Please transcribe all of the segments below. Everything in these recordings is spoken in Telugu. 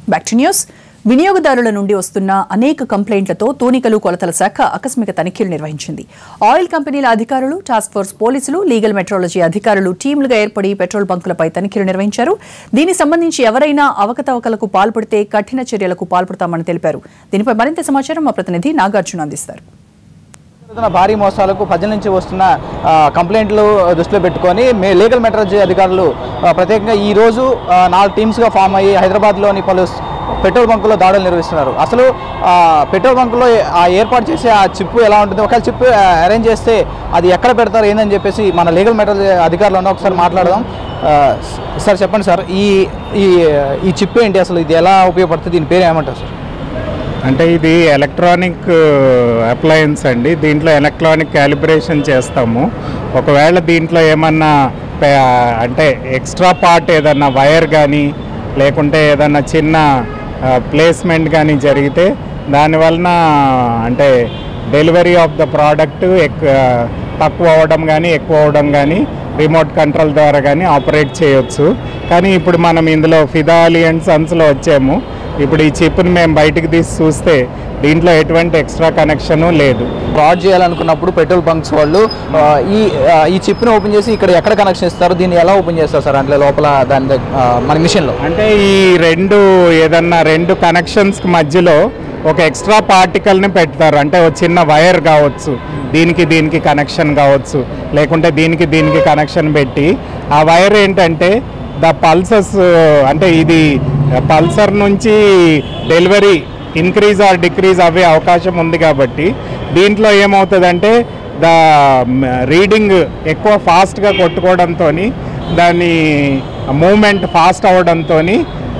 Back to news. వినియోగదారుల నుండి వస్తున్న అనేక కంప్లైంట్లతో తూనికలు కొలతల శాఖ ఆకస్మిక తనిఖీలు నిర్వహించింది. ఆయిల్ కంపెనీల అధికారులు, టాస్క్ ఫోర్స్ పోలీసులు, లీగల్ మెట్రాలజీ అధికారులు టీంలుగా ఏర్పడి పెట్రోల్ బంకులపై తనిఖీలు నిర్వహించారు. దీనికి సంబంధించి ఎవరైనా అవకతవకలకు పాల్పడితే కఠిన చర్యలకు పాల్పడతామని తెలిపారు. దీనిపై మరింత సమాచారం మా ప్రతినిధి నాగార్జున అందిస్తారు. భారీ మోసాలకు ప్రజల నుంచి వస్తున్న కంప్లైంట్లు దృష్టిలో పెట్టుకొని లీగల్ మెట్రాలజీ అధికారులు ప్రత్యేకంగా ఈ రోజు 4 టీమ్స్గా ఫామ్ అయ్యి హైదరాబాద్లోని పలు పెట్రోల్ బంకుల్లో దాడులు నిర్వహిస్తున్నారు. అసలు పెట్రోల్ బంకులో ఏర్పాటు చేసే ఆ చిప్పు ఎలా ఉంటుంది, ఒకవేళ చిప్పు అరేంజ్ చేస్తే అది ఎక్కడ పెడతారు ఏందని చెప్పేసి మన లీగల్ మెట్రాలజీ అధికారులను ఒకసారి మాట్లాడదాం. సార్ చెప్పండి సార్, ఈ చిప్ ఏంటి, అసలు ఇది ఎలా ఉపయోగపడుతుంది, దీని పేరు ఏమంటారు సార్? అంటే ఇది ఎలక్ట్రానిక్ అప్లయన్స్ అండి. దీంట్లో ఎలక్ట్రానిక్ క్యాలిబ్రేషన్ చేస్తాము. ఒకవేళ దీంట్లో ఏమన్నా అంటే ఎక్స్ట్రా పార్ట్ ఏదన్నా వైర్ కానీ లేకుంటే ఏదన్నా చిన్న ప్లేస్మెంట్ కానీ జరిగితే దానివలన అంటే డెలివరీ ఆఫ్ ద ప్రోడక్ట్ తక్కువ అవ్వడం కానీ ఎక్కువ అవ్వడం కానీ రిమోట్ కంట్రోల్ ద్వారా కానీ ఆపరేట్ చేయొచ్చు. కానీ ఇప్పుడు మనం ఇందులో ఫిదా అలీ అండ్ సన్స్లో వచ్చాము. ఇప్పుడు ఈ చిప్ని మేము బయటికి తీసి చూస్తే దీంట్లో ఎటువంటి ఎక్స్ట్రా కనెక్షను లేదు. ఫ్రాడ్ చేయాలనుకున్నప్పుడు పెట్రోల్ బంక్స్ వాళ్ళు ఈ చిప్ని ఓపెన్ చేసి ఇక్కడ ఎక్కడ కనెక్షన్ ఇస్తారు, దీన్ని ఎలా ఓపెన్ చేస్తారు సార్? అంటే లోపల దాని మన మిషన్లో అంటే ఈ రెండు కనెక్షన్స్కి మధ్యలో ఒక ఎక్స్ట్రా పార్టికల్ని పెడతారు. అంటే ఒక చిన్న వైర్ కావచ్చు, దీనికి కనెక్షన్ కావచ్చు, లేకుంటే దీనికి కనెక్షన్ పెట్టి ఆ వైర్ ఏంటంటే ద పల్సస్ అంటే ఇది పల్సర్ నుంచి డెలివరీ ఇంక్రీజ్ ఆర్ డిక్రీజ్ అవ్వే అవకాశం ఉంది. కాబట్టి దీంట్లో ఏమవుతుందంటే ద రీడింగ్ ఎక్కువ ఫాస్ట్గా కొట్టుకోవడంతో దాని మూమెంట్ ఫాస్ట్ అవ్వడంతో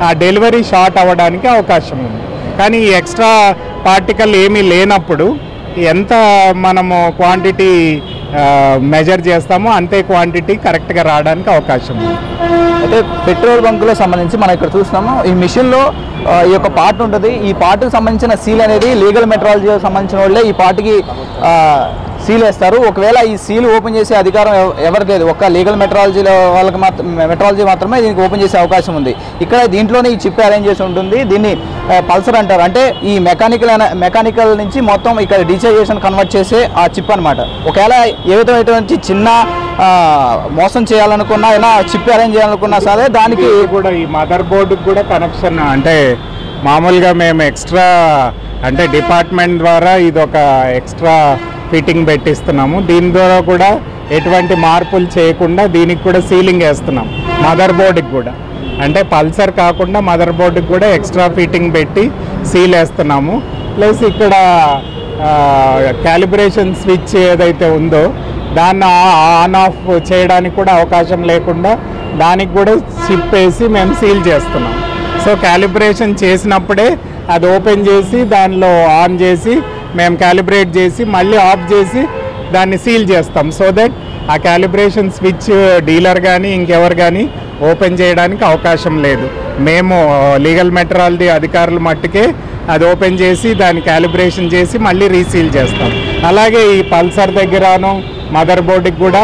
ఆ డెలివరీ షార్ట్ అవ్వడానికి అవకాశం ఉంది. కానీ ఈ ఎక్స్ట్రా పార్టికల్ ఏమీ లేనప్పుడు ఎంత మనము క్వాంటిటీ మెజర్ చేస్తామో అంతే క్వాంటిటీ కరెక్ట్గా రావడానికి అవకాశం ఉంది. అయితే పెట్రోల్ బంకులో సంబంధించి మనం ఇక్కడ చూస్తున్నాము, ఈ మిషన్లో ఈ యొక్క పార్ట్ ఉంటుంది. ఈ పార్ట్కి సంబంధించిన సీల్ అనేది లీగల్ మెట్రాలజీకి సంబంధించిన వాళ్ళే ఈ పార్ట్కి సీల్ వేస్తారు. ఒకవేళ ఈ సీల్ ఓపెన్ చేసే అధికారం ఎవరికి లేదు, ఒక్క లీగల్ మెట్రాలజీలో వాళ్ళకి మెట్రాలజీ మాత్రమే దీనికి ఓపెన్ చేసే అవకాశం ఉంది. ఇక్కడ దీంట్లోనే ఈ చిప్ అరేంజ్ చేసి ఉంటుంది. దీన్ని పల్సర్ అంటారు. అంటే ఈ మెకానికల్ నుంచి మొత్తం ఇక్కడ డిజిటైజేషన్ కన్వర్ట్ చేసే ఆ చిప్ అనమాట. ఒకవేళ ఏ విధమైనటువంటి చిన్న మోసం చేయాలనుకున్నా అయినా చిప్ అరేంజ్ చేయాలనుకున్నా సరే దానికి కూడా ఈ మదర్ బోర్డుకి కూడా కనెక్షన్ అంటే మామూలుగా మేము ఎక్స్ట్రా అంటే డిపార్ట్మెంట్ ద్వారా ఇది ఒక ఎక్స్ట్రా ఫిట్టింగ్ పెట్టిస్తున్నాము. దీని ద్వారా కూడా ఎటువంటి మార్పులు చేయకుండా దీనికి కూడా సీలింగ్ వేస్తున్నాం. మదర్ బోర్డుకి కూడా అంటే పల్సర్ కాకుండా మదర్ బోర్డుకి కూడా ఎక్స్ట్రా ఫిట్టింగ్ పెట్టి సీల్ వేస్తున్నాము. ప్లస్ ఇక్కడ క్యాలిబ్రేషన్ స్విచ్ ఏదైతే ఉందో దాన్ని ఆన్ ఆఫ్ చేయడానికి కూడా అవకాశం లేకుండా దానికి కూడా చిప్ వేసి మేము సీల్ చేస్తున్నాం. సో క్యాలిబ్రేషన్ చేసినప్పుడే అది ఓపెన్ చేసి దానిలో ఆన్ చేసి మేము క్యాలిబ్రేట్ చేసి మళ్ళీ ఆఫ్ చేసి దాన్ని సీల్ చేస్తాం. సో దట్ ఆ క్యాలిబ్రేషన్ స్విచ్ డీలర్ కానీ ఇంకెవరు కానీ ఓపెన్ చేయడానికి అవకాశం లేదు. మేము లీగల్ మెట్రాలజీ అధికారులు మట్టుకే అది ఓపెన్ చేసి దాన్ని క్యాలిబ్రేషన్ చేసి మళ్ళీ రీసీల్ చేస్తాం. అలాగే ఈ పల్సర్ దగ్గరను మదర్ బోర్డుకి కూడా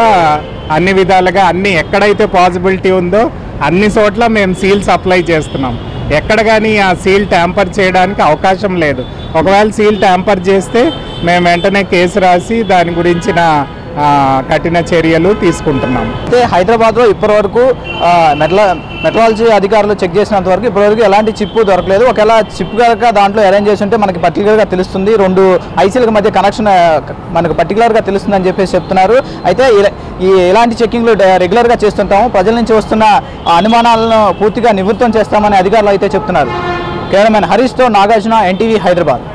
అన్ని విధాలుగా ఎక్కడైతే పాసిబిలిటీ ఉందో అన్ని చోట్ల మేము సీల్స్ అప్లై చేస్తున్నాం. ఎక్కడ కానీ ఆ సీల్ ట్యాంపర్ చేయడానికి అవకాశం లేదు. ఒకవేళ సీల్ ట్యాంపర్ చేస్తే మేము వెంటనే కేసు రాసి దాని గురించిన కఠిన చర్యలు తీసుకుంటున్నాం. అయితే హైదరాబాద్లో ఇప్పటివరకు మెట్రాలజీ అధికారులు చెక్ చేసినంత వరకు ఇప్పటివరకు ఎలాంటి చిప్పు దొరకలేదు. ఒకవేళ చిప్ కనుక దాంట్లో అరేంజ్ చేసి ఉంటే మనకి పర్టికులర్గా తెలుస్తుంది, 2 ఐసీలకు మధ్య కనెక్షన్ మనకు పర్టికులర్గా తెలుస్తుందని చెప్పేసి చెప్తున్నారు. అయితే ఇలాంటి చెక్కింగ్లు రెగ్యులర్గా చేస్తుంటాము. ప్రజల నుంచి వస్తున్న అనుమానాలను పూర్తిగా నివృత్తం చేస్తామని అధికారులు అయితే చెప్తున్నారు. కెమెరామెన్ హరీష్తో నాగార్జున, ఎన్టీవీ, హైదరాబాద్.